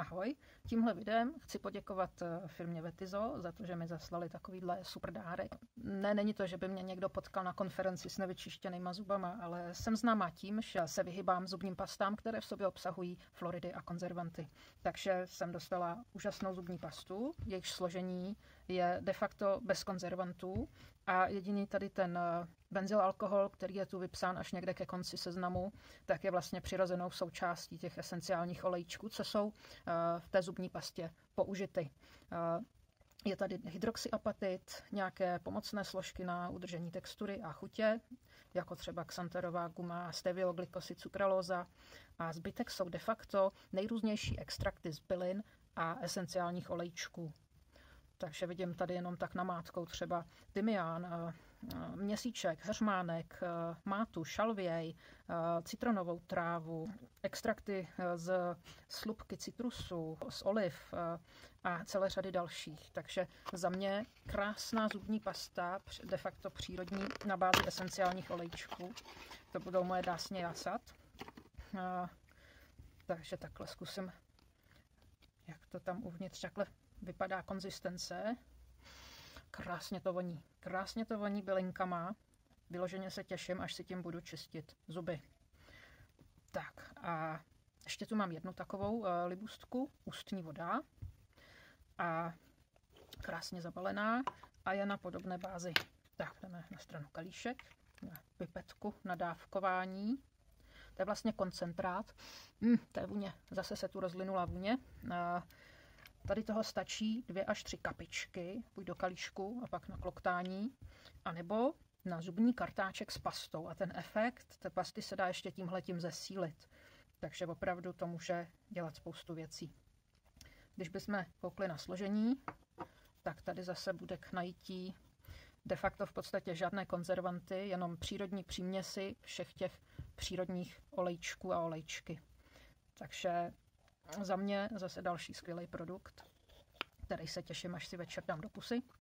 Ahoj, tímhle videem chci poděkovat firmě Vetizo za to, že mi zaslali takovýhle super dárek. Ne, není to, že by mě někdo potkal na konferenci s nevyčištěnýma zubama, ale jsem známá tím, že se vyhýbám zubním pastám, které v sobě obsahují fluoridy a konzervanty. Takže jsem dostala úžasnou zubní pastu, jejichž složení je de facto bez konzervantů a jediný tady ten benzylalkohol, který je tu vypsán až někde ke konci seznamu, tak je vlastně přirozenou součástí těch esenciálních olejčků, co jsou v té zubní pastě použity. Je tady hydroxyapatit, nějaké pomocné složky na udržení textury a chutě, jako třeba xanterová guma, stevioglykosid, sukralóza, a zbytek jsou de facto nejrůznější extrakty z bylin a esenciálních olejčků. Takže vidím tady jenom tak namátkou třeba tymián, měsíček, heřmánek, mátu, šalvěj, citronovou trávu, extrakty z slupky citrusu, z oliv a celé řady dalších. Takže za mě krásná zubní pasta, de facto přírodní, na bázi esenciálních olejčků. To budou moje dásně jasat. Takže takhle zkusím, jak to tam uvnitř takhle vypadá konzistence. Krásně to voní bylinkama. Vyloženě se těším, až si tím budu čistit zuby. Tak a ještě tu mám jednu takovou libůstku, ústní voda. A krásně zabalená a je na podobné bázi. Tak, jdeme na stranu kalíšek, na pipetku, na dávkování. To je vlastně koncentrát. To je vůně, zase se tu rozlinula vůně. Tady toho stačí 2 až 3 kapičky, buď do kalíšku a pak na kloktání, anebo na zubní kartáček s pastou. A ten efekt té pasty se dá ještě tímhletím zesílit. Takže opravdu to může dělat spoustu věcí. Když bychom koukli na složení, tak tady zase bude k najítí de facto v podstatě žádné konzervanty, jenom přírodní příměsi všech těch přírodních olejčků a olejčky. Takže za mě zase další skvělý produkt, který se těším, až si večer dám do pusy.